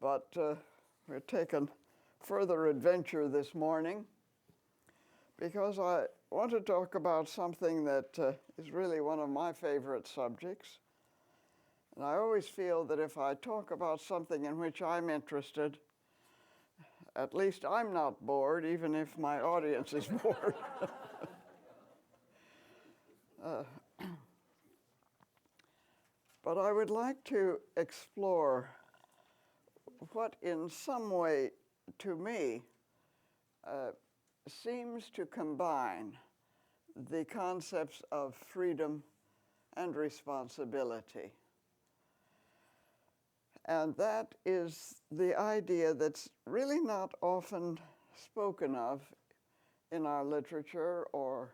But we're taking further adventure this morning because I want to talk about something that is really one of my favorite subjects. And I always feel that if I talk about something in which I'm interested, at least I'm not bored, even if my audience is bored. But I would like to explore what in some way, to me, seems to combine the concepts of freedom and responsibility. And that is the idea that's really not often spoken of in our literature or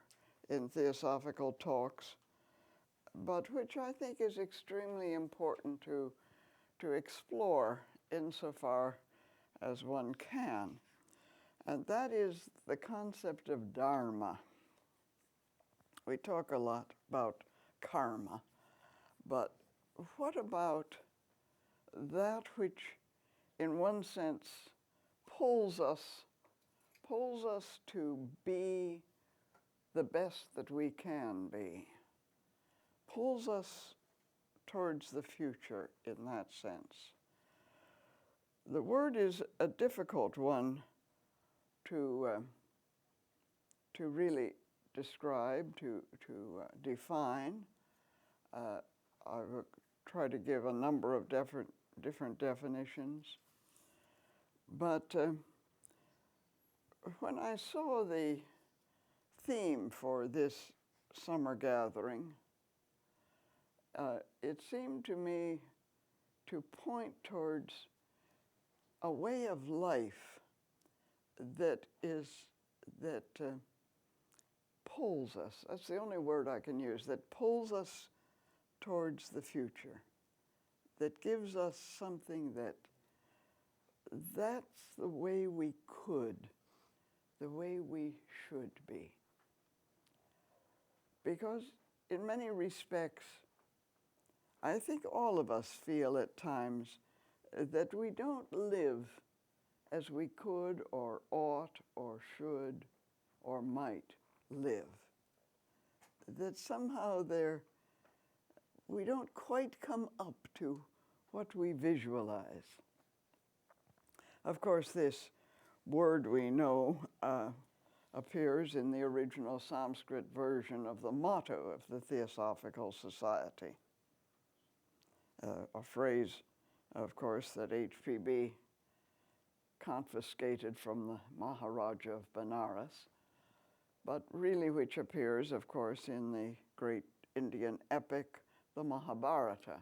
in theosophical talks, but which I think is extremely important to explore insofar as one can. And that is the concept of Dharma. We talk a lot about karma, but what about that which, in one sense, pulls us to be the best that we can be, pulls us towards the future in that sense? The word is a difficult one to really describe, to define. I will try to give a number of different definitions. But when I saw the theme for this summer gathering, it seemed to me to point towards a way of life that pulls us. That's the only word I can use. That pulls us towards the future. That gives us something that's the way we could, the way we should be. Because in many respects, I think all of us feel at times that we don't live as we could or ought or should or might live. That somehow we don't quite come up to what we visualize. Of course, this word we know appears in the original Sanskrit version of the motto of the Theosophical Society. A phrase, of course, that HPB confiscated from the Maharaja of Benares, but really which appears, of course, in the great Indian epic, the Mahabharata,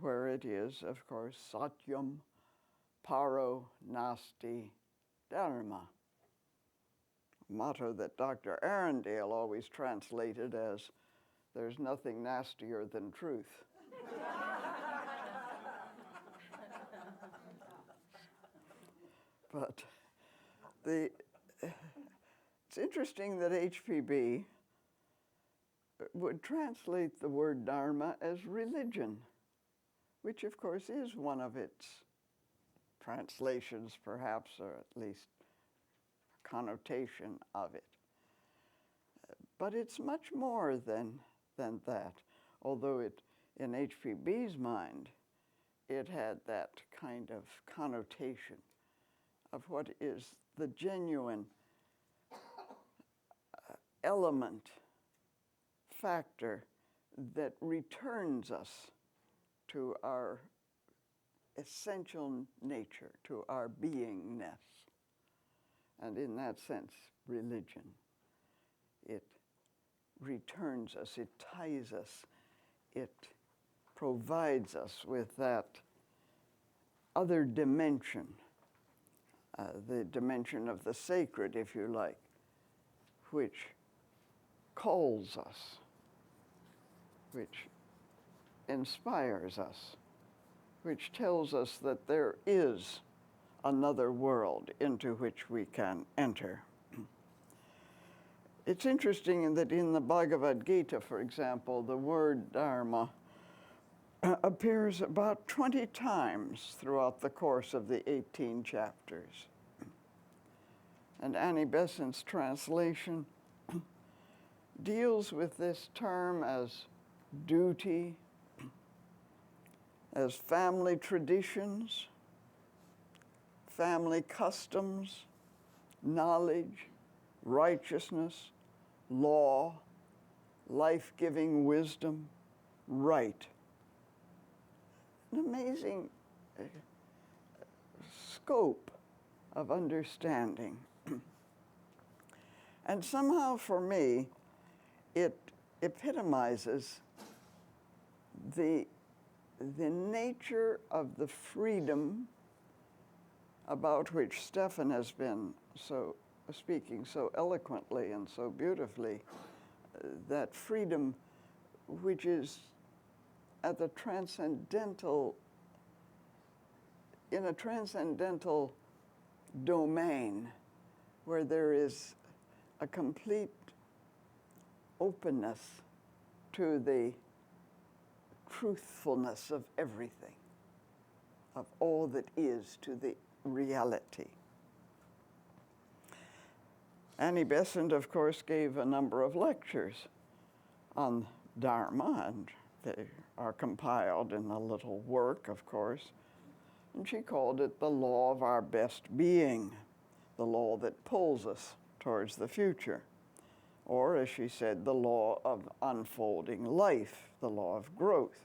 where it is, of course, Satyam Paro Nasti Dharma, a motto that Dr. Arundel always translated as, "There's nothing nastier than truth." But it's interesting that HPB would translate the word Dharma as religion, which of course is one of its translations perhaps, or at least connotation of it. But it's much more than that, although in HPB's mind, it had that kind of connotation of what is the genuine element, factor that returns us to our essential nature, to our beingness. And in that sense, religion. It returns us, it ties us, it provides us with that other dimension, the dimension of the sacred, if you like, which calls us, which inspires us, which tells us that there is another world into which we can enter. It's interesting that in the Bhagavad Gita, for example, the word Dharma appears about 20 times throughout the course of the 18 chapters. And Annie Besant's translation deals with this term as duty, as family traditions, family customs, knowledge, righteousness, law, life-giving wisdom, right. An amazing scope of understanding. And somehow for me, it epitomizes the nature of the freedom about which Stefan has been speaking so eloquently and so beautifully, that freedom which is at the in a transcendental domain where there is a complete openness to the truthfulness of everything, of all that is, to the reality. Annie Besant, of course, gave a number of lectures on Dharma, and they are compiled in a little work, of course. And she called it the law of our best being, the law that pulls us towards the future. Or, as she said, the law of unfolding life, the law of growth,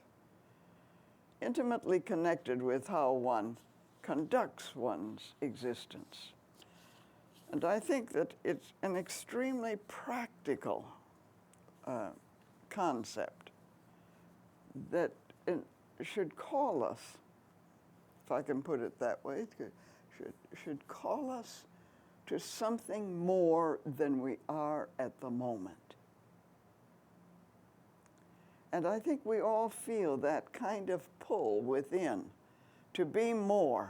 intimately connected with how one conducts one's existence. And I think that it's an extremely practical concept that should call us, if I can put it that way, should call us to something more than we are at the moment. And I think we all feel that kind of pull within to be more,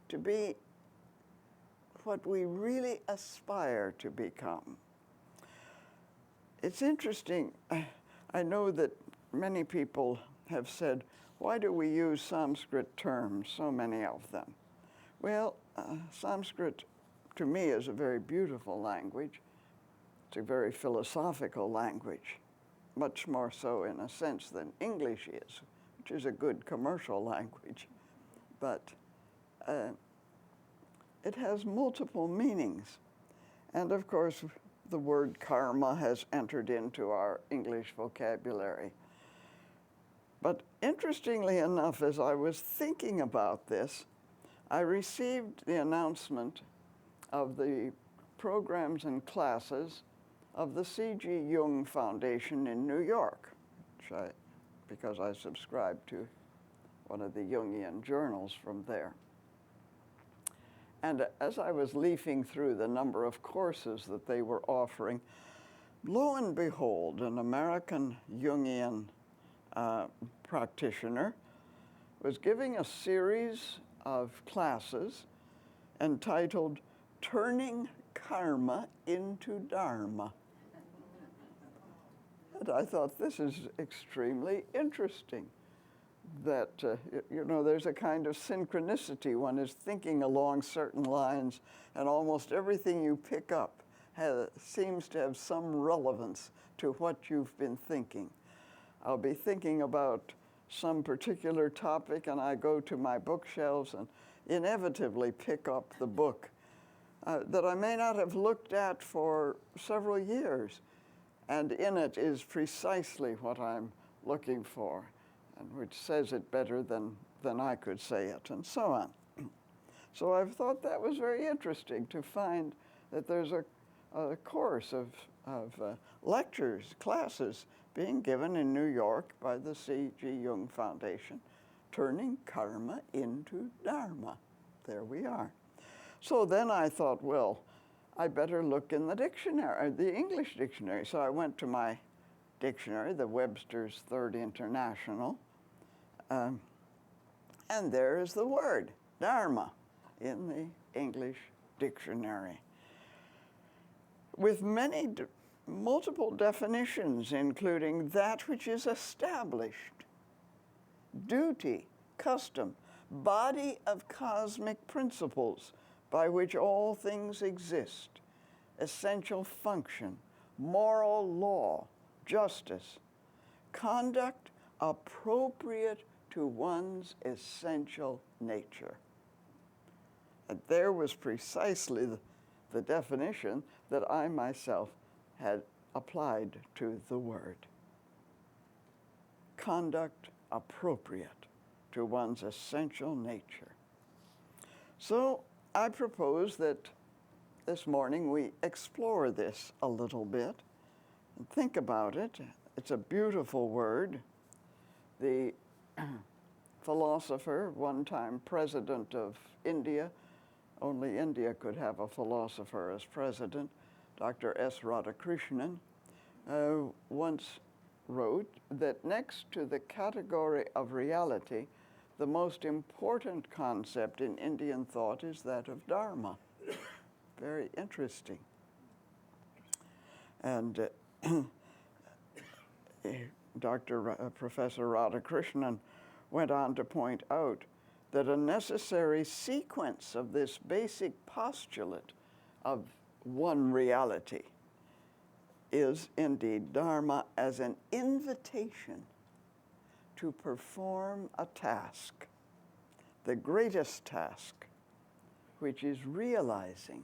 to be what we really aspire to become. It's interesting, I know that many people have said, why do we use Sanskrit terms, so many of them? Well, Sanskrit to me is a very beautiful language. It's a very philosophical language, much more so in a sense than English is, which is a good commercial language. But it has multiple meanings. And of course, the word karma has entered into our English vocabulary. But interestingly enough, as I was thinking about this, I received the announcement of the programs and classes of the C.G. Jung Foundation in New York, because I subscribe to one of the Jungian journals from there. And as I was leafing through the number of courses that they were offering, lo and behold, an American Jungian practitioner was giving a series of classes entitled Turning Karma into Dharma. And I thought, this is extremely interesting. That, there's a kind of synchronicity. One is thinking along certain lines, and almost everything you pick up seems to have some relevance to what you've been thinking. I'll be thinking about some particular topic, and I go to my bookshelves and inevitably pick up the book that I may not have looked at for several years, and in it is precisely what I'm looking for, and which says it better than I could say it, and so on. So I've thought that was very interesting to find that there's a course of lectures, classes being given in New York by the C.G. Jung Foundation, Turning Karma into Dharma. There we are. So then I thought, well, I better look in the dictionary, the English dictionary. So I went to my dictionary, the Webster's Third International, and there is the word, Dharma, in the English dictionary, with multiple definitions, including that which is established, duty, custom, body of cosmic principles by which all things exist, essential function, moral law, justice, conduct appropriate to one's essential nature. And there was precisely the definition that I myself had applied to the word. Conduct appropriate to one's essential nature. So I propose that this morning we explore this a little bit and think about it. It's a beautiful word. The philosopher, one-time president of India, only India could have a philosopher as president, Dr. S. Radhakrishnan, once wrote that next to the category of reality, the most important concept in Indian thought is that of Dharma. Very interesting. And Professor Radhakrishnan went on to point out that a necessary sequence of this basic postulate of one reality is indeed Dharma as an invitation to perform a task, the greatest task, which is realizing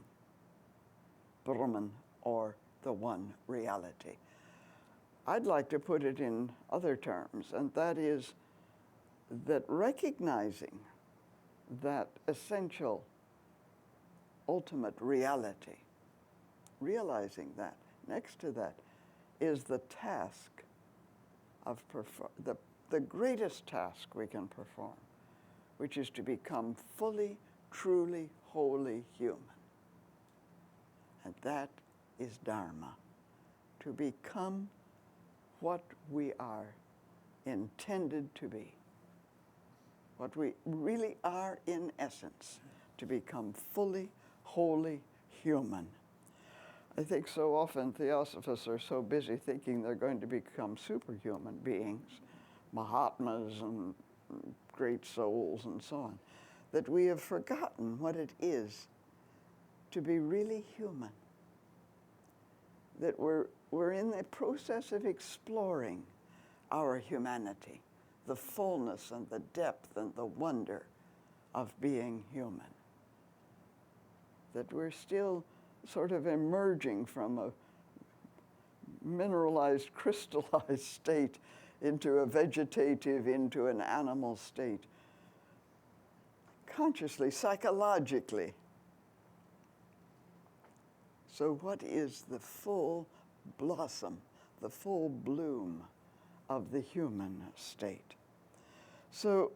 Brahman, or the one reality. I'd like to put it in other terms, and that is that recognizing that essential, ultimate reality, realizing that, next to that, is the task of the greatest task we can perform, which is to become fully, truly, wholly human. And that is Dharma, to become what we are intended to be, what we really are in essence, to become fully, wholly human. I think so often Theosophists are so busy thinking they're going to become superhuman beings, Mahatmas and great souls and so on, that we have forgotten what it is to be really human. That we're in the process of exploring our humanity, the fullness and the depth and the wonder of being human. That we're still sort of emerging from a mineralized, crystallized state into a vegetative, into an animal state, consciously, psychologically. So what is the full blossom, the full bloom of the human state? So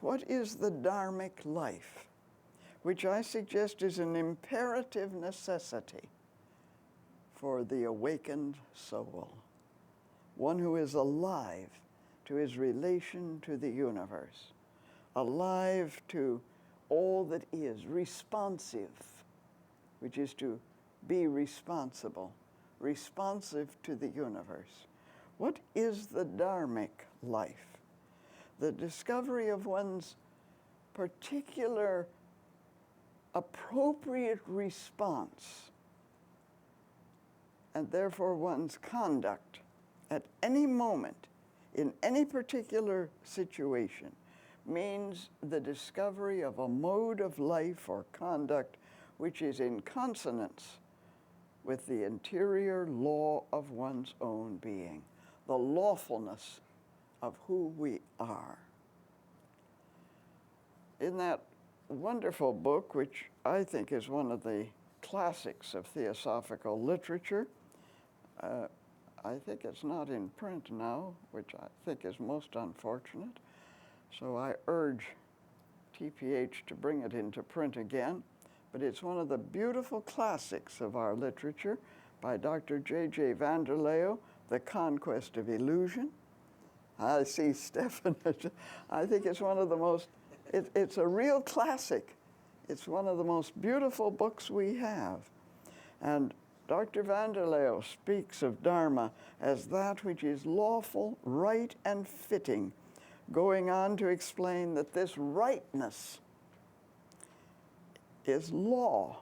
what is the dharmic life, which I suggest is an imperative necessity for the awakened soul, one who is alive to his relation to the universe, alive to all that is, responsive, which is to be responsible, responsive to the universe. What is the dharmic life? The discovery of one's particular appropriate response, and therefore one's conduct at any moment, in any particular situation, means the discovery of a mode of life or conduct which is in consonance with the interior law of one's own being, the lawfulness of who we are. In that wonderful book, which I think is one of the classics of theosophical literature, I think it's not in print now, which I think is most unfortunate. So I urge TPH to bring it into print again. But it's one of the beautiful classics of our literature by Dr. J.J. Vanderleo, The Conquest of Illusion. I see Stefan. I think it's one of the most, it's a real classic. It's one of the most beautiful books we have. And Dr. Vanderleo speaks of Dharma as that which is lawful, right, and fitting, going on to explain that this rightness is law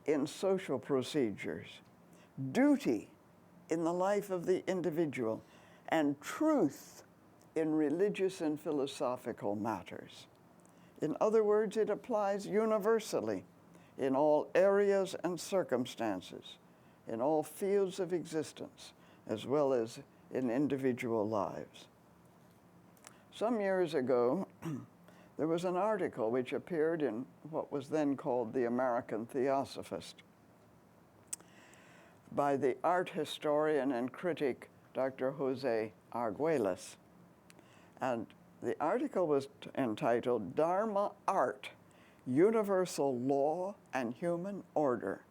in social procedures, duty in the life of the individual, and truth in religious and philosophical matters. In other words, it applies universally in all areas and circumstances, in all fields of existence, as well as in individual lives. Some years ago, there was an article which appeared in what was then called the American Theosophist by the art historian and critic Dr. Jose Arguelles. And the article was entitled Dharma Art, Universal Law and Human Order.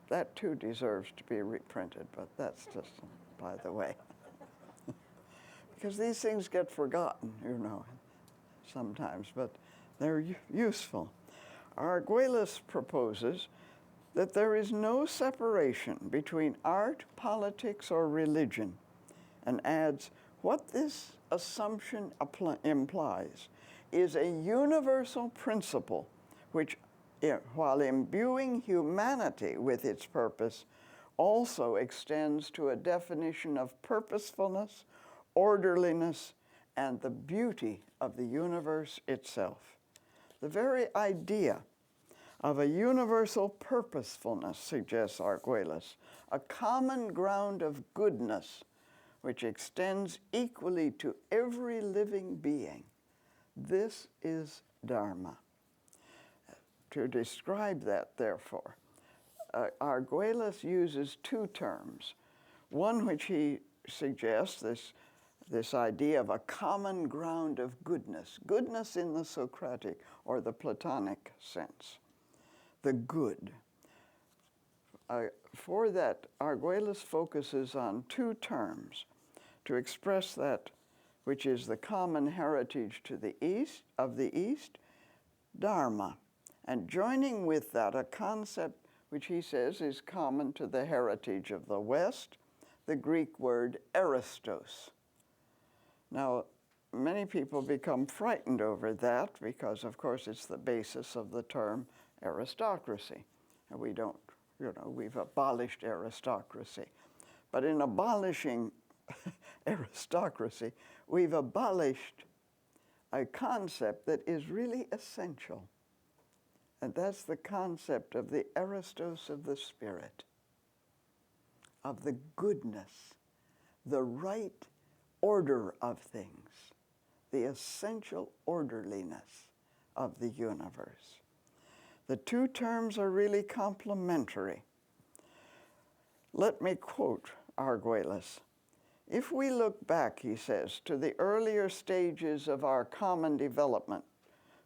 That too deserves to be reprinted, but that's just by the way. Because these things get forgotten, sometimes, but they're useful. Arguelles proposes that there is no separation between art, politics, or religion, and adds, what this assumption implies is a universal principle which, while imbuing humanity with its purpose, also extends to a definition of purposefulness, orderliness, and the beauty of the universe itself. The very idea of a universal purposefulness, suggests Arguelles, a common ground of goodness which extends equally to every living being. This is Dharma. To describe that, therefore, Arguelles uses two terms. One which he suggests, this idea of a common ground of goodness, goodness in the Socratic or the Platonic sense, the good. For that, Arguelles focuses on two terms to express that which is the common heritage to the East, Dharma, and joining with that a concept which he says is common to the heritage of the West, the Greek word aristos. Now, many people become frightened over that because, of course, it's the basis of the term aristocracy. And we don't, we've abolished aristocracy. But in abolishing aristocracy, we've abolished a concept that is really essential. And that's the concept of the aristos of the spirit, of the goodness, the right order of things, the essential orderliness of the universe. The two terms are really complementary. Let me quote Arguelles. If we look back, he says, to the earlier stages of our common development,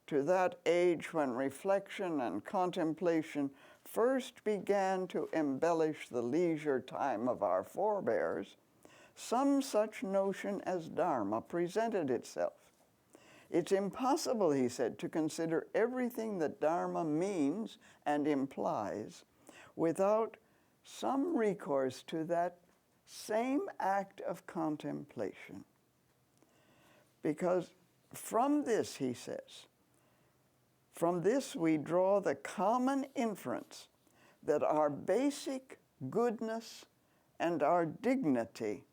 to that age when reflection and contemplation first began to embellish the leisure time of our forebears, some such notion as Dharma presented itself. It's impossible, he said, to consider everything that Dharma means and implies without some recourse to that same act of contemplation. Because from this, he says, from this we draw the common inference that our basic goodness and our dignity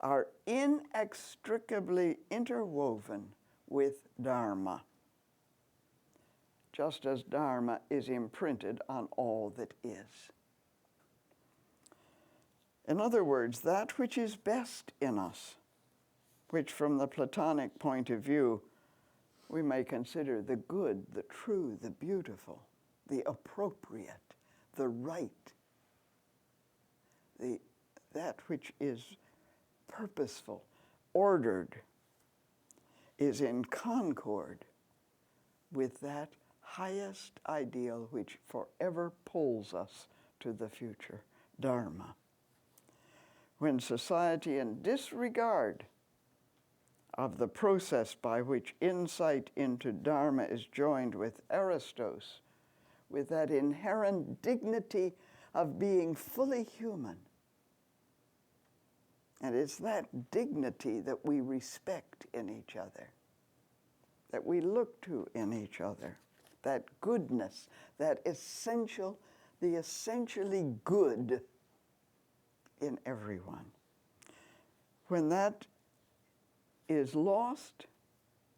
are inextricably interwoven with Dharma, just as Dharma is imprinted on all that is. In other words, that which is best in us, which from the Platonic point of view, we may consider the good, the true, the beautiful, the appropriate, the right, that which is purposeful, ordered, is in concord with that highest ideal which forever pulls us to the future, Dharma. When society, in disregard of the process by which insight into Dharma is joined with aristos, with that inherent dignity of being fully human. And it's that dignity that we respect in each other, that we look to in each other, that goodness, that essential, the essentially good in everyone. When that is lost,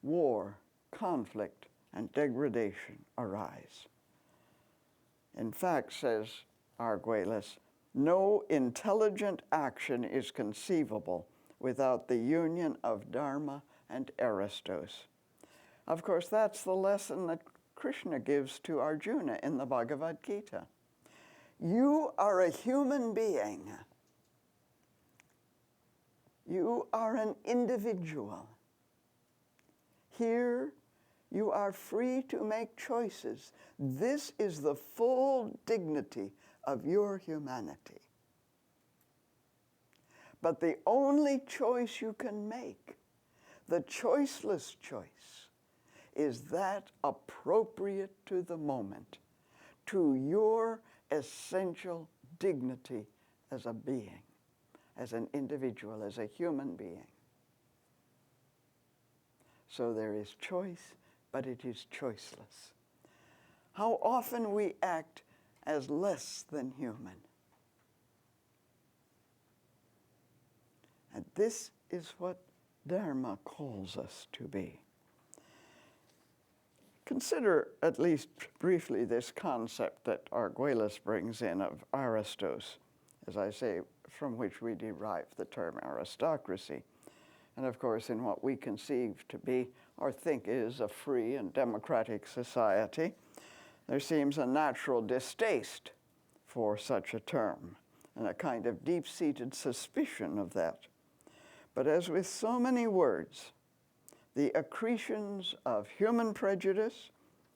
war, conflict, and degradation arise. In fact, says Arguelles, no intelligent action is conceivable without the union of Dharma and Aristos. Of course, that's the lesson that Krishna gives to Arjuna in the Bhagavad Gita. You are a human being. You are an individual. Here, you are free to make choices. This is the full dignity of your humanity. But the only choice you can make, the choiceless choice, is that appropriate to the moment, to your essential dignity as a being, as an individual, as a human being. So there is choice, but it is choiceless. How often we act as less than human. And this is what Dharma calls us to be. Consider, at least briefly, this concept that Arguelles brings in of Aristos, as I say, from which we derive the term aristocracy. And of course, in what we conceive to be or think is a free and democratic society, there seems a natural distaste for such a term and a kind of deep-seated suspicion of that. But as with so many words, the accretions of human prejudice,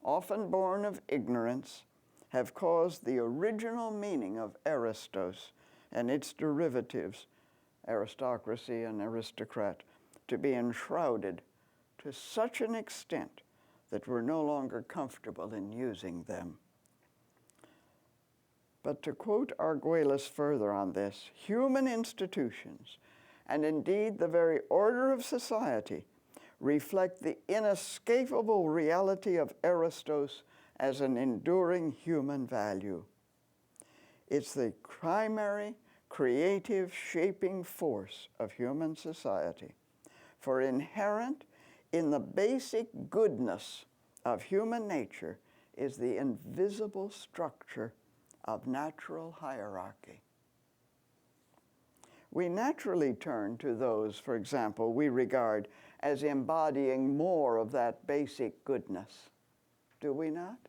often born of ignorance, have caused the original meaning of Aristos and its derivatives, aristocracy and aristocrat, to be enshrouded to such an extent that we're no longer comfortable in using them. But to quote Arguelles further on this, human institutions, and indeed the very order of society, reflect the inescapable reality of Aristos as an enduring human value. It's the primary creative shaping force of human society. For inherent in the basic goodness of human nature is the invisible structure of natural hierarchy. We naturally turn to those, for example, we regard as embodying more of that basic goodness. Do we not?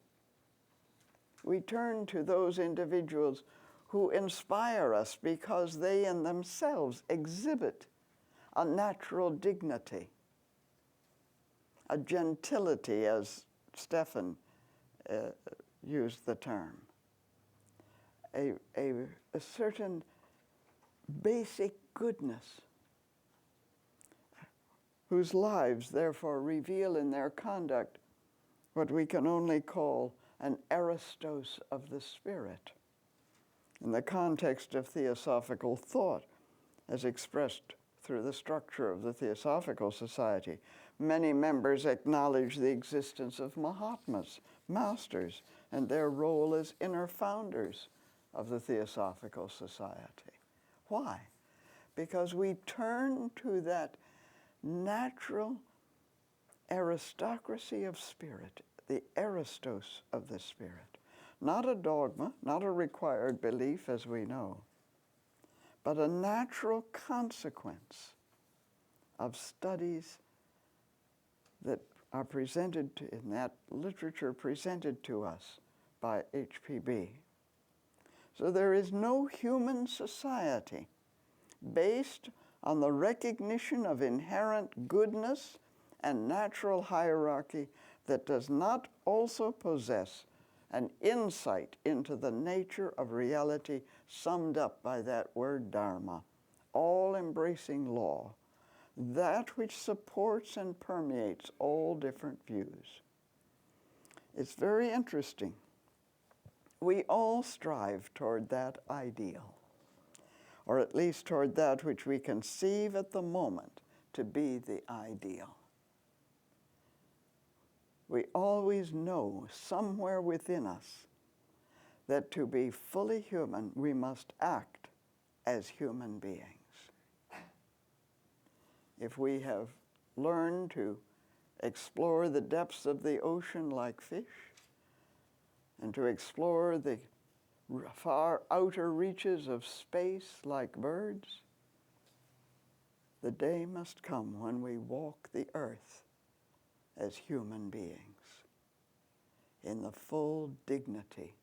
We turn to those individuals who inspire us because they in themselves exhibit a natural dignity, a gentility, as Stephan used the term, a certain basic goodness, whose lives therefore reveal in their conduct what we can only call an Aristos of the spirit. In the context of theosophical thought, as expressed through the structure of the Theosophical Society, many members acknowledge the existence of Mahatmas, masters, and their role as inner founders of the Theosophical Society. Why? Because we turn to that natural aristocracy of spirit, the Aristos of the spirit. Not a dogma, not a required belief, as we know, but a natural consequence of studies that are presented in that literature presented to us by HPB. So there is no human society based on the recognition of inherent goodness and natural hierarchy that does not also possess an insight into the nature of reality summed up by that word Dharma, all-embracing law, that which supports and permeates all different views. It's very interesting we all strive toward that ideal, or at least toward that which we conceive at the moment to be the ideal. We always know somewhere within us that to be fully human, we must act as human beings. If we have learned to explore the depths of the ocean like fish, and to explore the far outer reaches of space like birds, the day must come when we walk the earth as human beings in the full dignity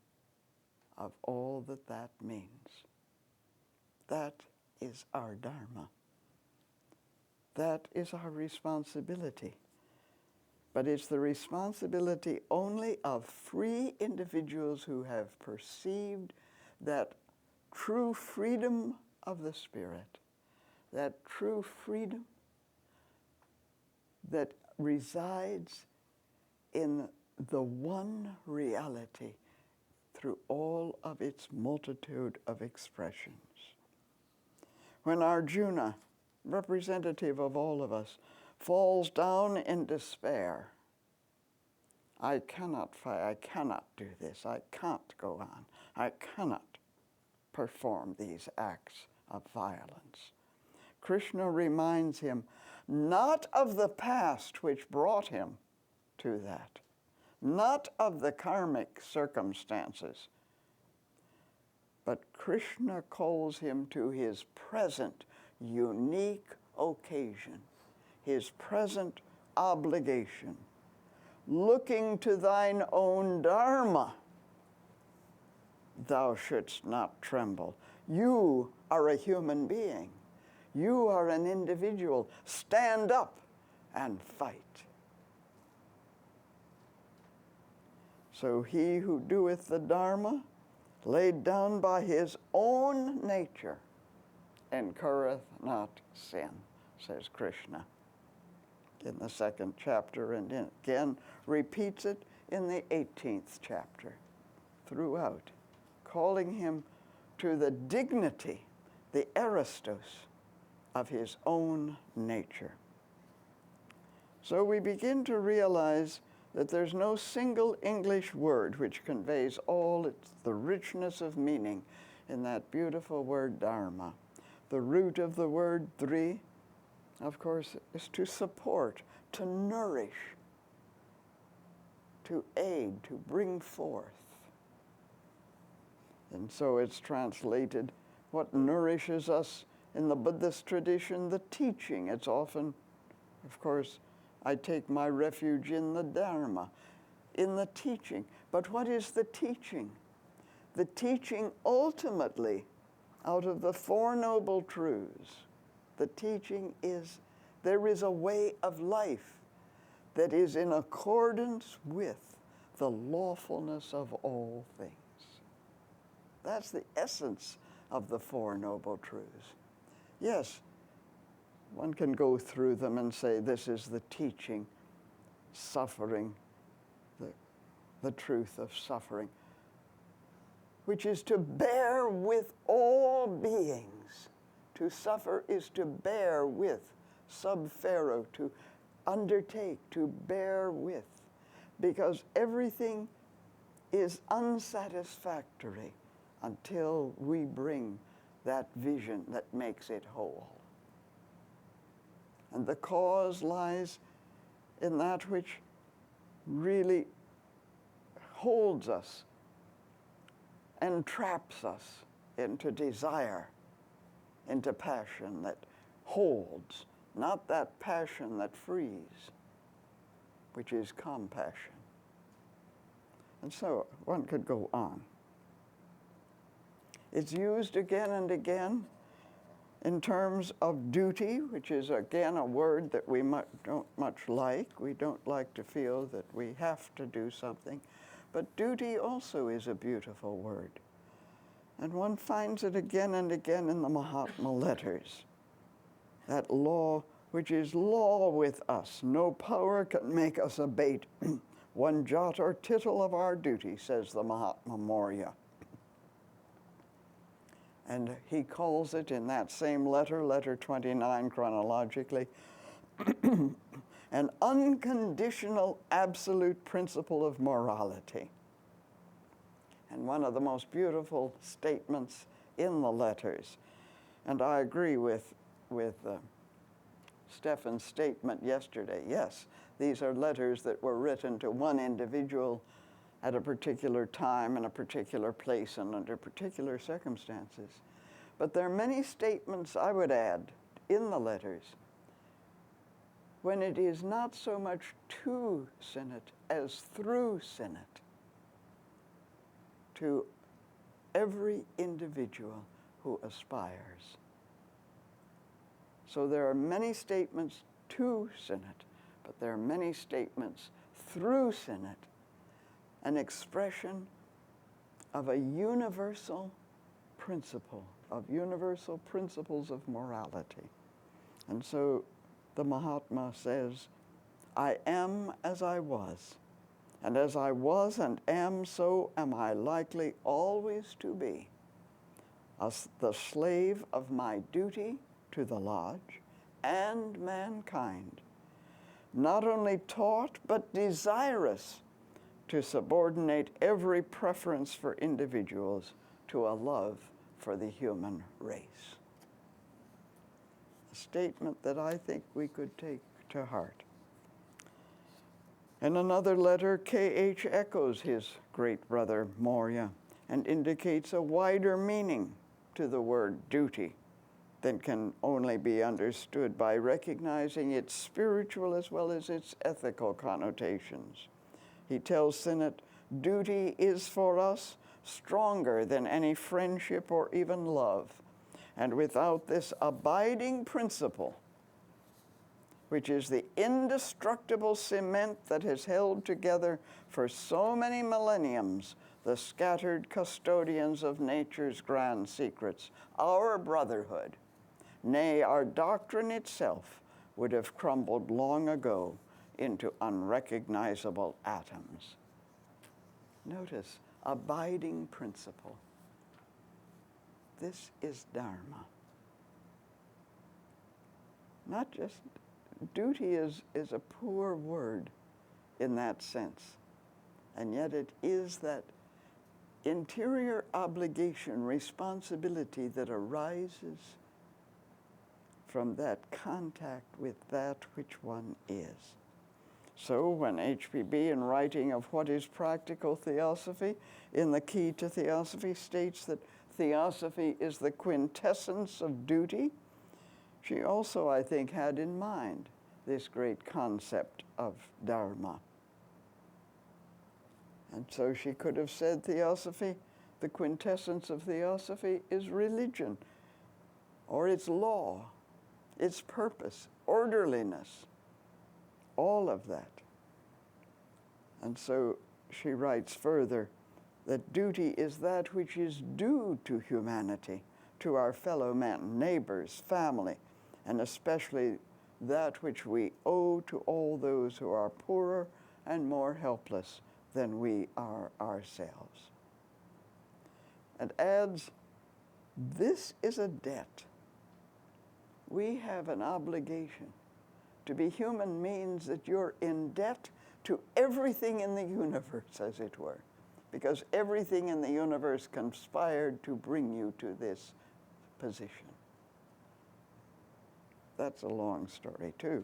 of all that that means. That is our Dharma. That is our responsibility. But it's the responsibility only of free individuals who have perceived that true freedom of the spirit, that true freedom that resides in the one reality through all of its multitude of expressions. When Arjuna, representative of all of us, falls down in despair, I cannot fight, I cannot do this, I can't go on, I cannot perform these acts of violence. Krishna reminds him not of the past which brought him to that, not of the karmic circumstances, but Krishna calls him to his present unique occasion, his present obligation. Looking to thine own Dharma, thou shouldst not tremble. You are a human being. You are an individual. Stand up and fight. So he who doeth the Dharma, laid down by his own nature, incurreth not sin, says Krishna in the 2nd chapter, and again repeats it in the 18th chapter throughout, calling him to the dignity, the aristos of his own nature. So we begin to realize that there's no single English word which conveys all the richness of meaning in that beautiful word Dharma. The root of the word dri, of course, is to support, to nourish, to aid, to bring forth. And so it's translated, what nourishes us in the Buddhist tradition, the teaching. It's often, of course, I take my refuge in the Dharma, in the teaching. But what is the teaching? The teaching ultimately, out of the Four Noble Truths, the teaching is there is a way of life that is in accordance with the lawfulness of all things. That's the essence of the Four Noble Truths. Yes, one can go through them and say this is the teaching, suffering, the truth of suffering, which is to bear with all beings. To suffer is to bear with, sub pharaoh, to undertake, to bear with, because everything is unsatisfactory until we bring that vision that makes it whole. And the cause lies in that which really holds us, entraps us into desire, into passion that holds, not that passion that frees, which is compassion. And so one could go on. It's used again and again in terms of duty, which is again a word that we don't much like. We don't like to feel that we have to do something. But duty also is a beautiful word. And one finds it again and again in the Mahatma letters. That law, which is law with us. No power can make us abate one jot or tittle of our duty, says the Mahatma Maurya. And he calls it in that same letter, letter 29 chronologically, an unconditional absolute principle of morality. And one of the most beautiful statements in the letters, and I agree with Stefan's statement yesterday. Yes, these are letters that were written to one individual at a particular time in a particular place and under particular circumstances. But there are many statements, I would add, in the letters when it is not so much to sin it as through sin it to every individual who aspires. So there are many statements to sin it, but there are many statements through sin it, an expression of a universal principle, of universal principles of morality. And so the Mahatma says, I am as I was, and as I was and am, so am I likely always to be, the slave of my duty to the lodge and mankind, not only taught but desirous to subordinate every preference for individuals to a love for the human race. A statement that I think we could take to heart. In another letter, K.H. echoes his great brother Maurya and indicates a wider meaning to the word duty than can only be understood by recognizing its spiritual as well as its ethical connotations. He tells Sinnett, duty is for us stronger than any friendship or even love, and without this abiding principle, which is the indestructible cement that has held together for so many millenniums the scattered custodians of nature's grand secrets, our brotherhood, nay, our doctrine itself, would have crumbled long ago into unrecognizable atoms. Notice, abiding principle. This is Dharma. Not just, duty is a poor word in that sense, and yet it is that interior obligation, responsibility that arises from that contact with that which one is. So when HPB, in writing of what is practical theosophy, in the Key to Theosophy, states that theosophy is the quintessence of duty, she also, I think, had in mind this great concept of Dharma. And so she could have said theosophy, the quintessence of theosophy is religion, or its law, its purpose, orderliness, all of that. And so she writes further that duty is that which is due to humanity, to our fellow men, neighbors, family, and especially that which we owe to all those who are poorer and more helpless than we are ourselves. And adds, this is a debt. We have an obligation. To be human means that you're in debt to everything in the universe, as it were, because everything in the universe conspired to bring you to this position. That's a long story, too.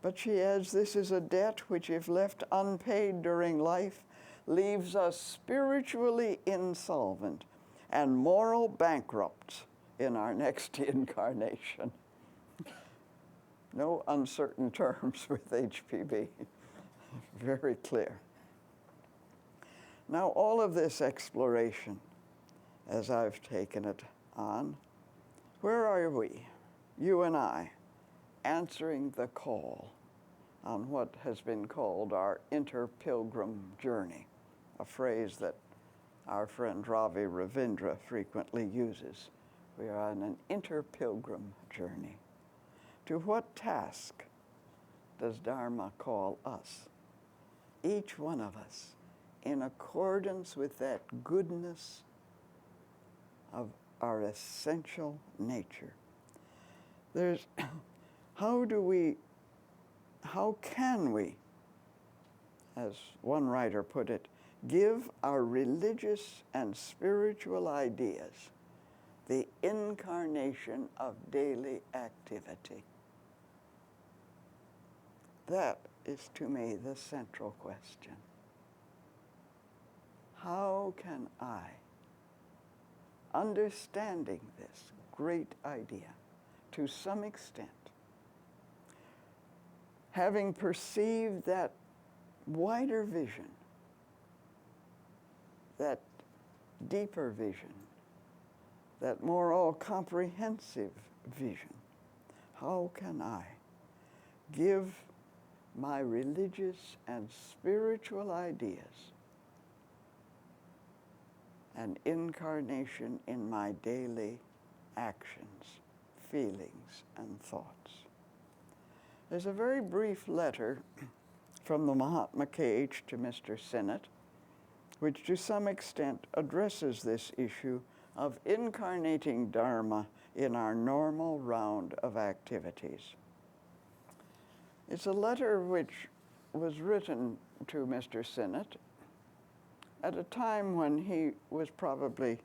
But she adds, this is a debt which, if left unpaid during life, leaves us spiritually insolvent and moral bankrupts in our next incarnation. No uncertain terms with HPB. Very clear. Now, all of this exploration, as I've taken it on, where are we, you and I, answering the call on what has been called our inter-pilgrim journey, a phrase that our friend Ravi Ravindra frequently uses. We are on an inter-pilgrim journey. To what task does Dharma call us? each one of us, in accordance with that goodness of our essential nature. How can we, as one writer put it, give our religious and spiritual ideas the incarnation of daily activity? That is, to me, the central question. How can I, understanding this great idea to some extent, having perceived that wider vision, that deeper vision, that more all-comprehensive vision, how can I give my religious and spiritual ideas an incarnation in my daily actions, feelings, and thoughts? There's a very brief letter from the Mahatma K.H. to Mr. Sinnott, which to some extent addresses this issue of incarnating Dharma in our normal round of activities. It's a letter which was written to Mr. Sinnott at a time when he was probably,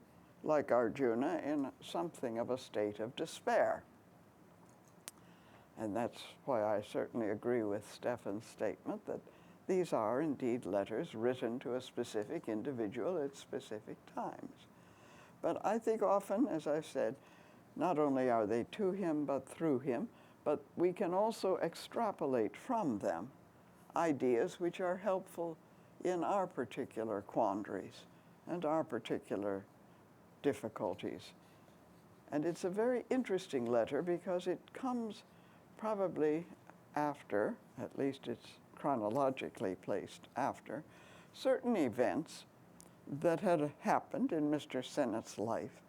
like Arjuna, in something of a state of despair. And that's why I certainly agree with Stefan's statement that these are indeed letters written to a specific individual at specific times. But I think often, as I've said, not only are they to him but through him, but we can also extrapolate from them ideas which are helpful in our particular quandaries and our particular difficulties. And it's a very interesting letter because it comes probably after, at least it's chronologically placed after, certain events that had happened in Mr. Sinnott's life,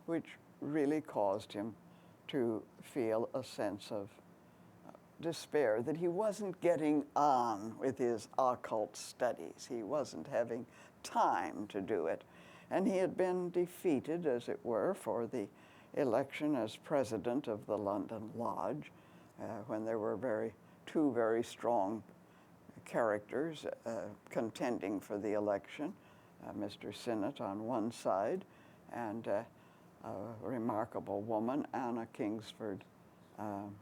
which really caused him to feel a sense of despair, that he wasn't getting on with his occult studies. He wasn't having time to do it. And he had been defeated, as it were, for the election as president of the London Lodge, when there were two very strong characters contending for the election, Mr. Sinnott on one side, and a remarkable woman, Anna Kingsford, on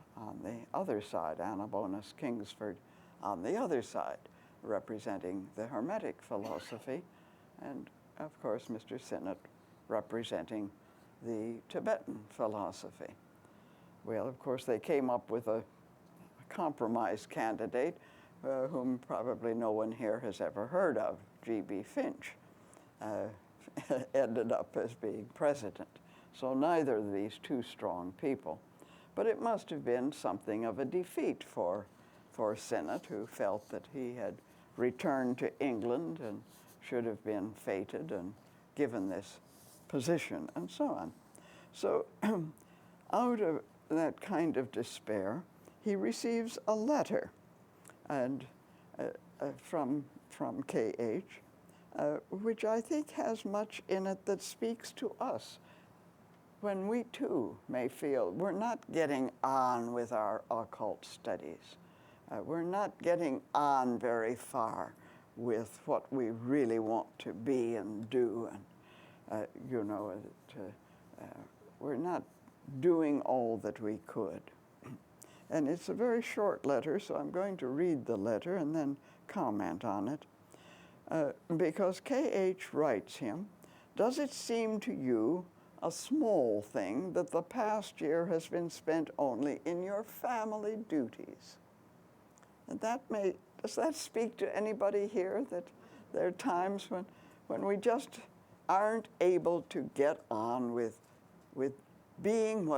the other side, Anna Bonus Kingsford on the other side, representing the Hermetic philosophy, and of course Mr. Sinnott representing the Tibetan philosophy. Well, of course, they came up with a compromise candidate whom probably no one here has ever heard of, G.B. Finch, ended up as being president. So neither of these two strong people. But it must have been something of a defeat for Sinnott, who felt that he had returned to England and should have been fated and given this position, and so on. So out of that kind of despair, he receives a letter and from K.H., which I think has much in it that speaks to us when we too may feel we're not getting on with our occult studies. We're not getting on very far with what we really want to be and do, and we're not doing all that we could. And it's a very short letter, so I'm going to read the letter and then comment on it. Because K.H. writes him, "Does it seem to you a small thing that the past year has been spent only in your family duties?" And does that speak to anybody here, that there are times when we just aren't able to get on with being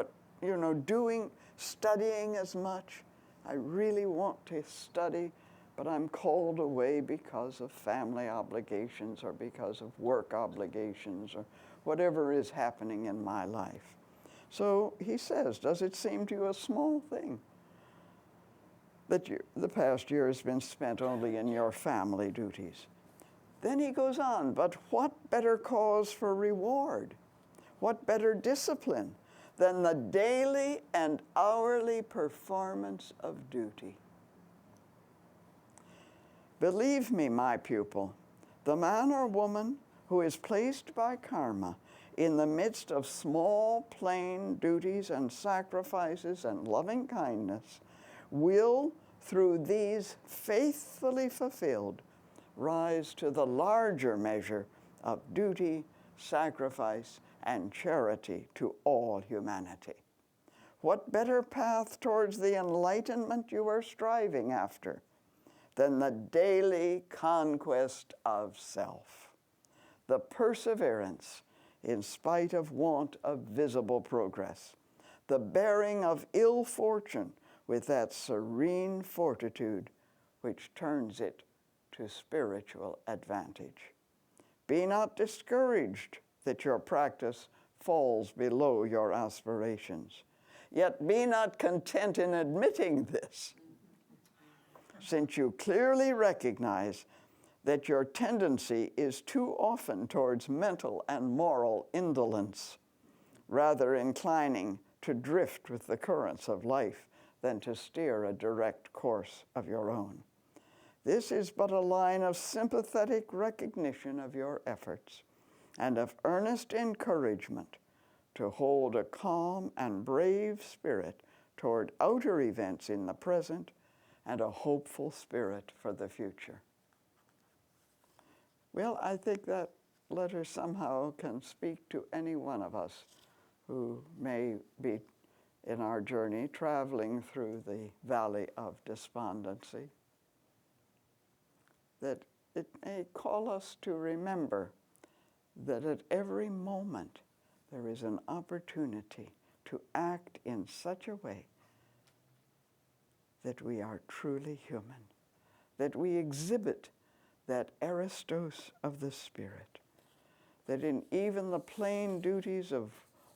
studying as much? I really want to study, but I'm called away because of family obligations or because of work obligations or whatever is happening in my life. So he says, does it seem to you a small thing that the past year has been spent only in your family duties. Then he goes on, but what better cause for reward? What better discipline than the daily and hourly performance of duty? Believe me, my pupil, the man or woman who is placed by karma in the midst of small, plain duties and sacrifices and loving kindness will, through these faithfully fulfilled, rise to the larger measure of duty, sacrifice, and charity to all humanity. What better path towards the enlightenment you are striving after than the daily conquest of self, the perseverance in spite of want of visible progress, the bearing of ill fortune with that serene fortitude which turns it to spiritual advantage. Be not discouraged that your practice falls below your aspirations, yet be not content in admitting this, since you clearly recognize that your tendency is too often towards mental and moral indolence, rather inclining to drift with the currents of life than to steer a direct course of your own. This is but a line of sympathetic recognition of your efforts and of earnest encouragement to hold a calm and brave spirit toward outer events in the present and a hopeful spirit for the future. Well, I think that letter somehow can speak to any one of us who may be in our journey traveling through the valley of despondency, that it may call us to remember that at every moment there is an opportunity to act in such a way that we are truly human, that we exhibit that aristos of the spirit, that in even the plain duties of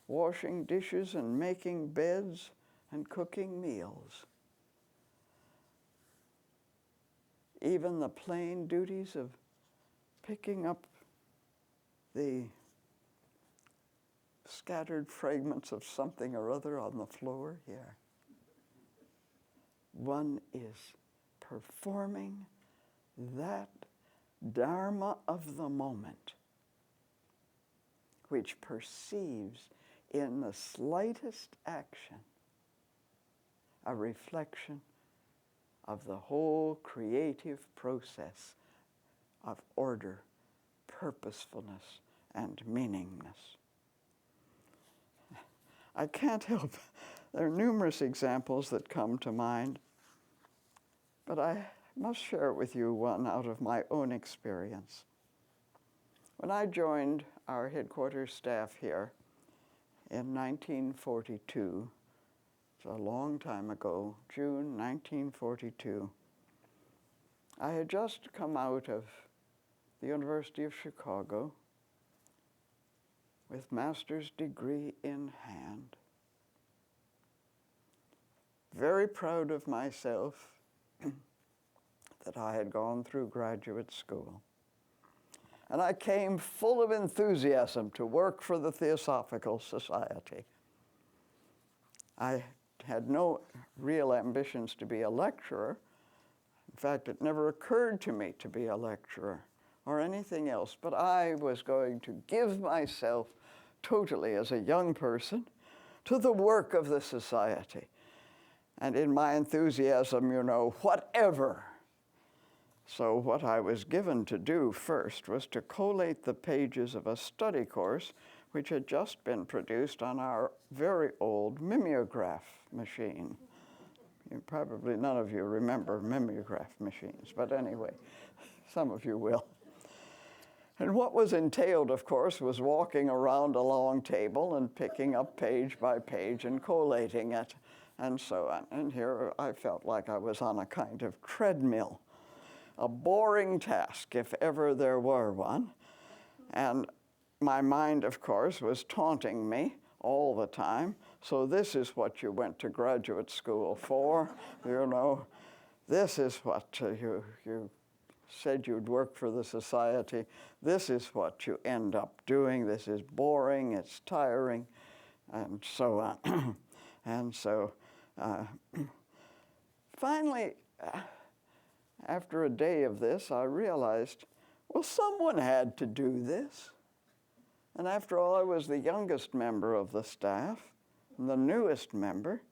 washing dishes and making beds and cooking meals, even the plain duties of picking up the scattered fragments of something or other on the floor here, one is performing that Dharma of the moment, which perceives in the slightest action a reflection of the whole creative process of order, purposefulness, and meaningness. I can't help, there are numerous examples that come to mind, but I must share with you one out of my own experience. When I joined our headquarters staff here in 1942, it's a long time ago, June 1942, I had just come out of the University of Chicago with master's degree in hand. Very proud of myself that I had gone through graduate school. And I came full of enthusiasm to work for the Theosophical Society. I had no real ambitions to be a lecturer. In fact, it never occurred to me to be a lecturer or anything else, but I was going to give myself totally as a young person to the work of the society. And in my enthusiasm, whatever. So what I was given to do first was to collate the pages of a study course which had just been produced on our very old mimeograph machine. Probably none of you remember mimeograph machines, but anyway, some of you will. And what was entailed, of course, was walking around a long table and picking up page by page and collating it, and so on. And here I felt like I was on a kind of treadmill, a boring task if ever there were one. And my mind, of course, was taunting me all the time. So this is what you went to graduate school for, this is what you said you'd work for the society. This is what you end up doing. This is boring, it's tiring, and so on. And so finally, after a day of this, I realized, well, someone had to do this. And after all, I was the youngest member of the staff, and the newest member.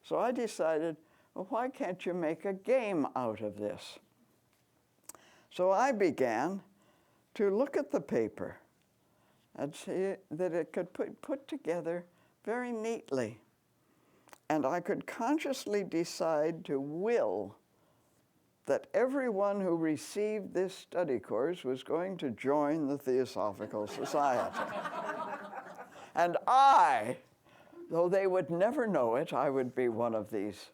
So I decided, well, why can't you make a game out of this? So I began to look at the paper and see that it could put together very neatly. And I could consciously decide to will that everyone who received this study course was going to join the Theosophical Society. And I, though they would never know it, I would be one of these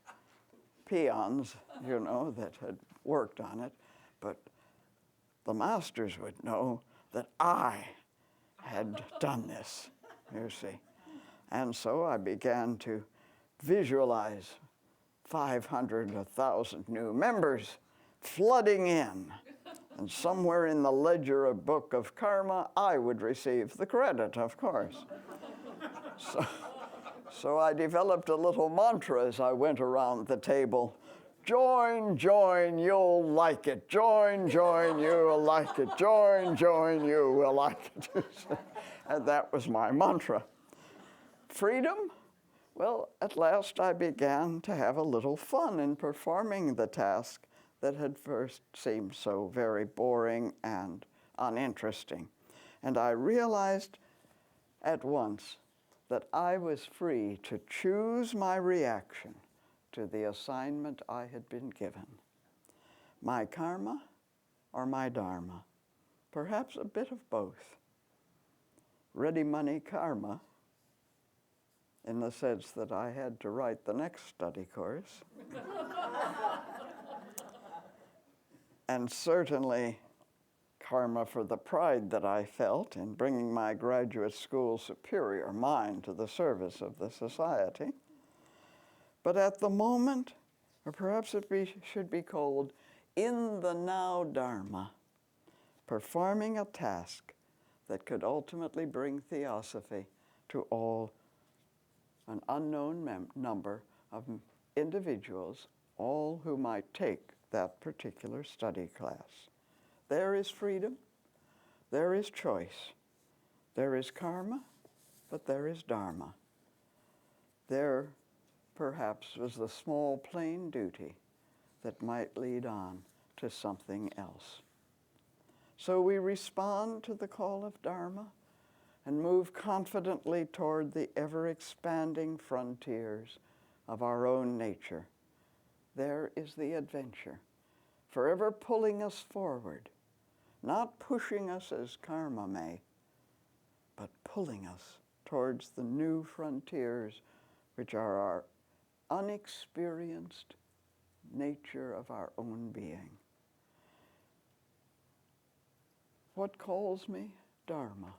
peons, you know, that had worked on it, but the masters would know that I had done this, you see. And so I began to visualize 500, 1,000 new members flooding in. And somewhere in the ledger book of karma, I would receive the credit, of course. So I developed a little mantra as I went around the table. Join, join, you'll like it. Join, join, you'll like it. Join, join, you will like it. And that was my mantra. Freedom? Well, at last I began to have a little fun in performing the task that had first seemed so very boring and uninteresting. And I realized at once that I was free to choose my reaction to the assignment I had been given. My karma or my dharma? Perhaps a bit of both. Ready money karma, in the sense that I had to write the next study course. And certainly karma for the pride that I felt in bringing my graduate school superior mind to the service of the society. But at the moment, or perhaps it should be called in the now Dharma, performing a task that could ultimately bring theosophy to all an unknown number of individuals, all who might take that particular study class. There is freedom, there is choice, there is karma, but there is dharma. There, perhaps, was the small plain duty that might lead on to something else. So we respond to the call of dharma and move confidently toward the ever-expanding frontiers of our own nature. There is the adventure, forever pulling us forward, not pushing us as karma may, but pulling us towards the new frontiers, which are our unexperienced nature of our own being. What calls me? Dharma.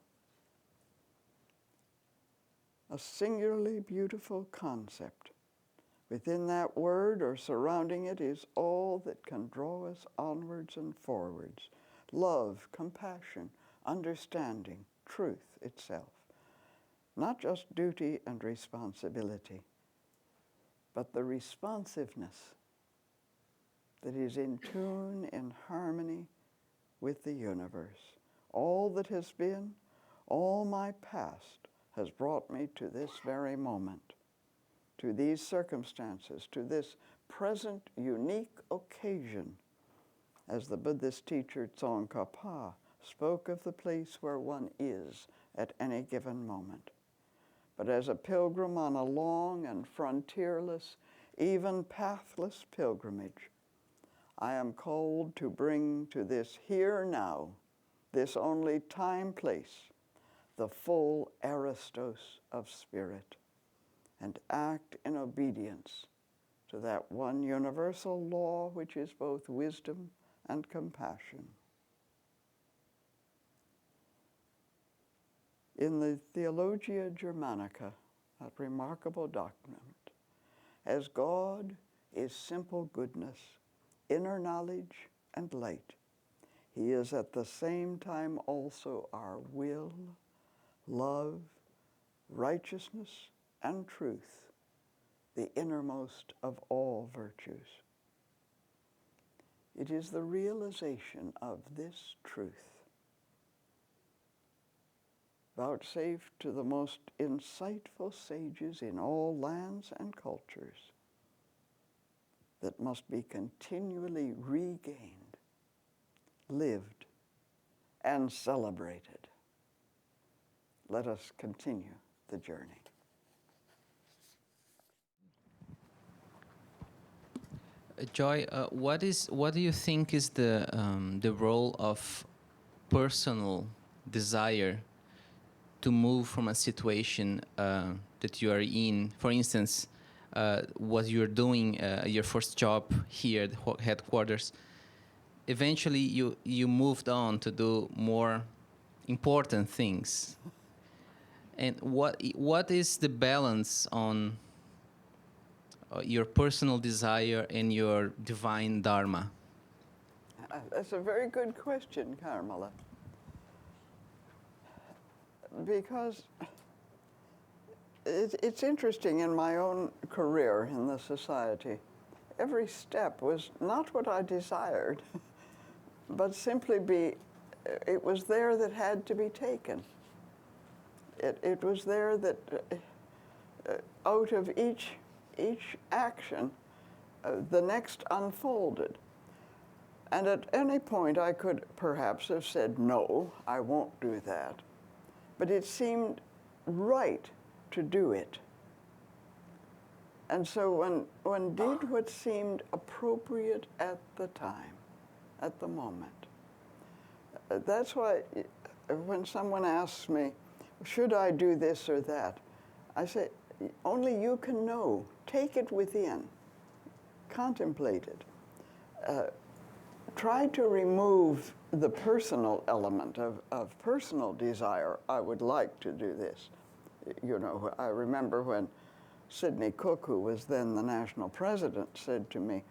A singularly beautiful concept. Within that word or surrounding it is all that can draw us onwards and forwards. Love, compassion, understanding, truth itself. Not just duty and responsibility, but the responsiveness that is in tune, in harmony with the universe. All that has been, all my past has brought me to this very moment, to these circumstances, to this present unique occasion, as the Buddhist teacher Tsongkhapa spoke of the place where one is at any given moment. But as a pilgrim on a long and frontierless, even pathless pilgrimage, I am called to bring to this here now, this only time-place, the full aristos of spirit, and act in obedience to that one universal law which is both wisdom and compassion. In the Theologia Germanica, that remarkable document, as God is simple goodness inner knowledge and light. He is at the same time also our will, love, righteousness, and truth, the innermost of all virtues. It is the realization of this truth, vouchsafed to the most insightful sages in all lands and cultures, that must be continually regained, lived, and celebrated. Let us continue the journey. Joy, what do you think is the role of personal desire to move from a situation that you are in? For instance, what you're doing, your first job here at the headquarters. Eventually, you moved on to do more important things. And what is the balance on your personal desire and your divine Dharma? That's a very good question, Carmela. Because it's interesting, in my own career in the society, every step was not what I desired, but simply it was there that had to be taken. It was there that out of each action, the next unfolded. And at any point I could perhaps have said, no, I won't do that. But it seemed right to do it. And so one did what seemed appropriate at the time, at the moment. That's why when someone asks me, should I do this or that? I say, only you can know. Take it within. Contemplate it. Try to remove the personal element of personal desire. I would like to do this. You know, I remember when Sidney Cook, who was then the national president, said to me,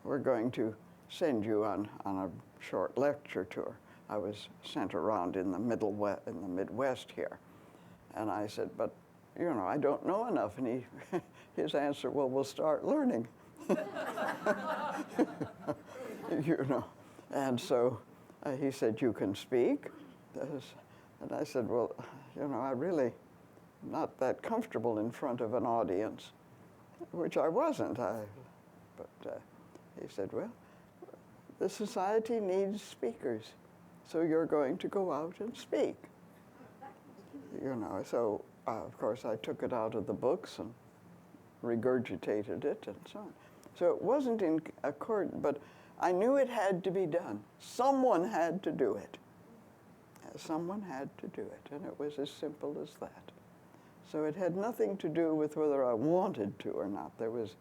we're going to send you on a short lecture tour. I was sent around in the Midwest here. And I said, but, you know, I don't know enough. And his answer, well, we'll start learning. You know. And so he said, you can speak? And I said, well, you know, I really not that comfortable in front of an audience, which I wasn't. But he said, well, the society needs speakers, so you're going to go out and speak. You know, so of course I took it out of the books and regurgitated it and so on. So it wasn't in accord, but I knew it had to be done. Someone had to do it. Someone had to do it, and it was as simple as that. So it had nothing to do with whether I wanted to or not. There was,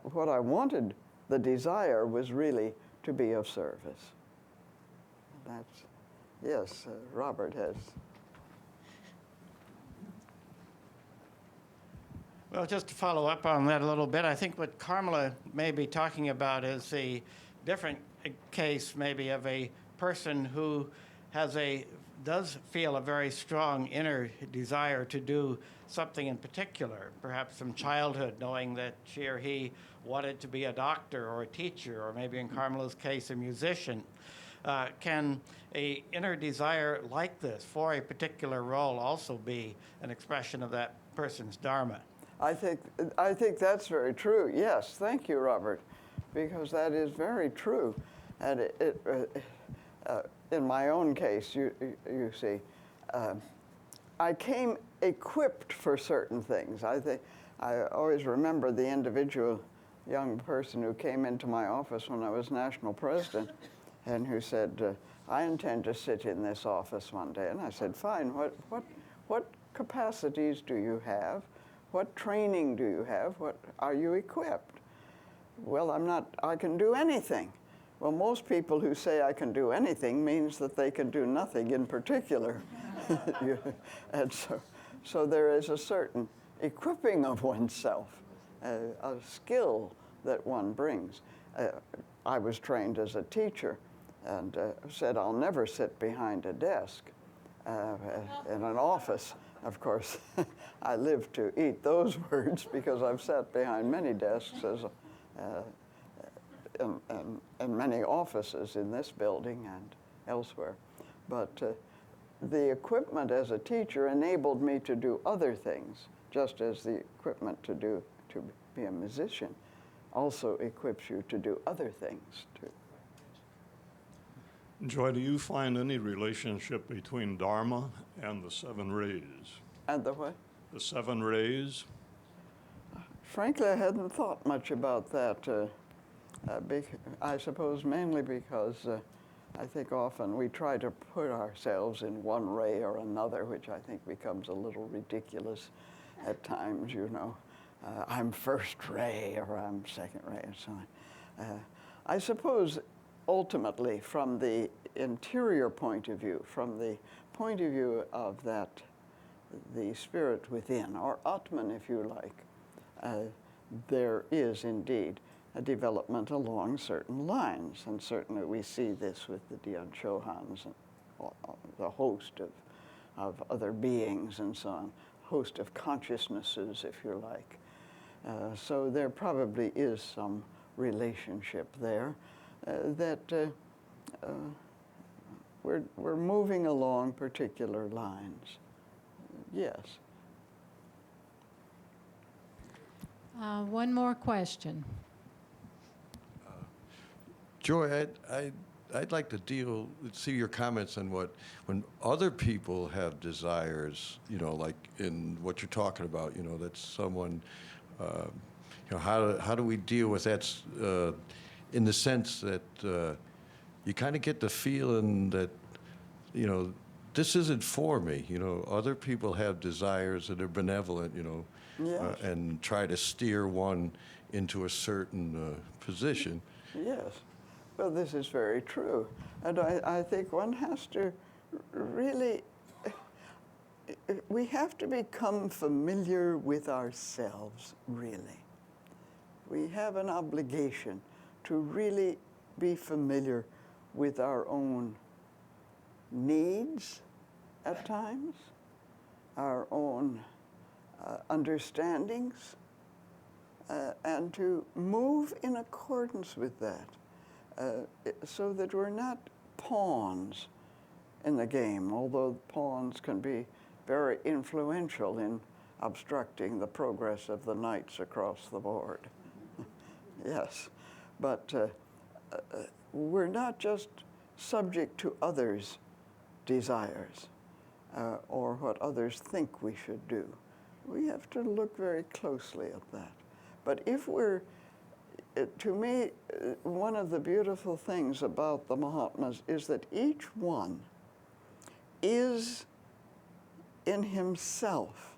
what I wanted, the desire was really to be of service. That's, yes, Robert has. Well, just to follow up on that a little bit, I think what Carmela may be talking about is a different case maybe of a person who does feel a very strong inner desire to do something in particular, perhaps from childhood, knowing that she or he wanted to be a doctor or a teacher, or maybe in Carmela's case, a musician. Can an inner desire like this for a particular role also be an expression of that person's Dharma? I think that's very true. Yes, thank you, Robert, because that is very true. And in my own case, you see, I came equipped for certain things. I always remember the individual young person who came into my office when I was national president, and who said, "I intend to sit in this office one day." And I said, "Fine. What capacities do you have? What training do you have? What are you equipped?" "Well, I can do anything." Well, most people who say I can do anything means that they can do nothing in particular. And so there is a certain equipping of oneself, a skill that one brings. I was trained as a teacher and said I'll never sit behind a desk in an office. Of course, I live to eat those words because I've sat behind many desks in many offices in this building and elsewhere. But the equipment as a teacher enabled me to do other things, just as the equipment to be a musician also equips you to do other things too. Joy, do you find any relationship between Dharma and the 7 rays? And the what? The 7 rays? Frankly, I hadn't thought much about that. I suppose mainly because I think often we try to put ourselves in one ray or another, which I think becomes a little ridiculous at times, you know. I'm first ray or I'm second ray and so on. I suppose ultimately from the interior point of view, from the point of view of the spirit within, or Atman if you like, there is indeed a development along certain lines, and certainly we see this with the Dian Chohans and the host of other beings and so on, host of consciousnesses if you like. So there probably is some relationship there that we're moving along particular lines. Yes. One more question. Joy, I'd like to see your comments on when other people have desires, you know, like in what you're talking about, you know, that someone, you know, how do we deal with that in the sense that you kind of get the feeling that, you know, this isn't for me, you know, other people have desires that are benevolent, you know, Yes. and try to steer one into a certain position. Yes. Well, this is very true. And I think one has to really, we have to become familiar with ourselves, really. We have an obligation to really be familiar with our own needs at times, our own understandings, and to move in accordance with that. So that we're not pawns in the game, although pawns can be very influential in obstructing the progress of the knights across the board. Yes, but we're not just subject to others' desires or what others think we should do. We have to look very closely at that. But if we're to me, one of the beautiful things about the Mahatmas is that each one is in himself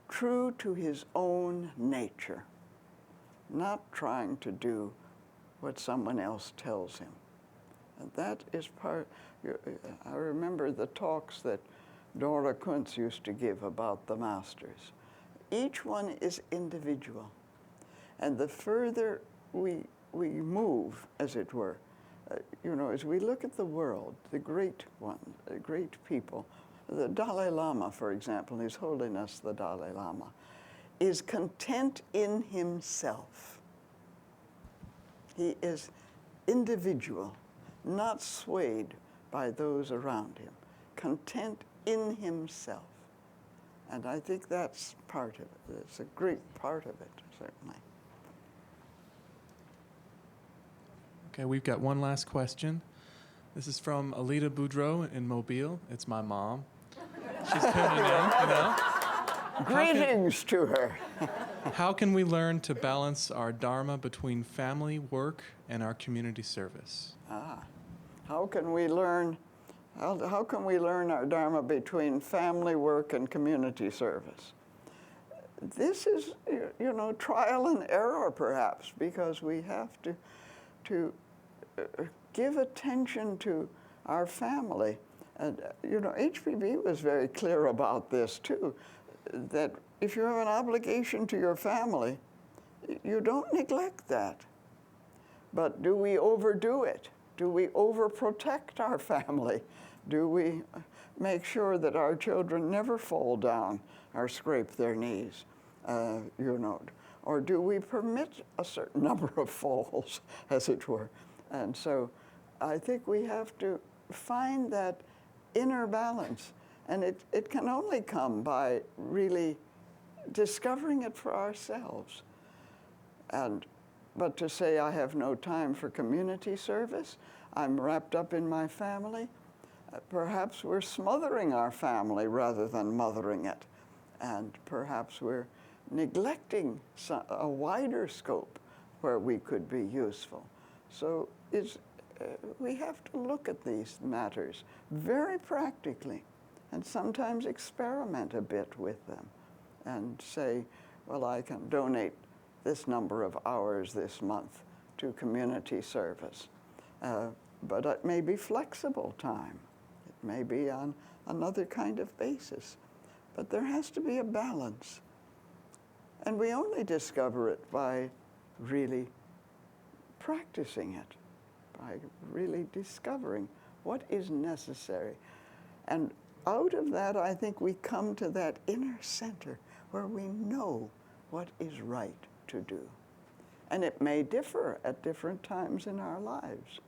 true to his own nature, not trying to do what someone else tells him. And that is part, I remember the talks that Dora Kuntz used to give about the masters. Each one is individual. And the further we move, as it were, you know, as we look at the world, the great ones, the great people, the Dalai Lama, for example, His Holiness the Dalai Lama, is content in himself. He is individual, not swayed by those around him, content in himself. And I think that's part of it. It's a great part of it, certainly. Okay, we've got one last question. This is from Alita Boudreau in Mobile. It's my mom. She's tuning in, you know. Greetings to her. How can we learn to balance our Dharma between family, work, and our community service? How can we learn our Dharma between family, work, and community service? This is, you know, trial and error, perhaps, because we have to give attention to our family. And, you know, HPB was very clear about this, too, that if you have an obligation to your family, you don't neglect that. But do we overdo it? Do we overprotect our family? Do we make sure that our children never fall down or scrape their knees, or do we permit a certain number of falls, as it were? And so I think we have to find that inner balance, and it can only come by really discovering it for ourselves. But to say I have no time for community service, I'm wrapped up in my family, perhaps we're smothering our family rather than mothering it. And perhaps we're neglecting a wider scope where we could be useful. So we have to look at these matters very practically and sometimes experiment a bit with them and say, well, I can donate this number of hours this month to community service. But it may be flexible time. It may be on another kind of basis. But there has to be a balance. And we only discover it by really practicing it, by really discovering what is necessary. And out of that, I think we come to that inner center where we know what is right to do. And it may differ at different times in our lives.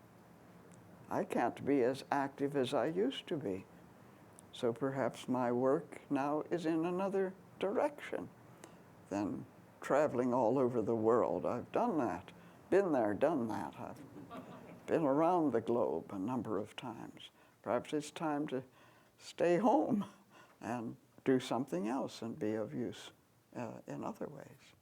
I can't be as active as I used to be. So perhaps my work now is in another direction than traveling all over the world. I've done that, been there, done that. I've been around the globe a number of times. Perhaps it's time to stay home and do something else and be of use in other ways.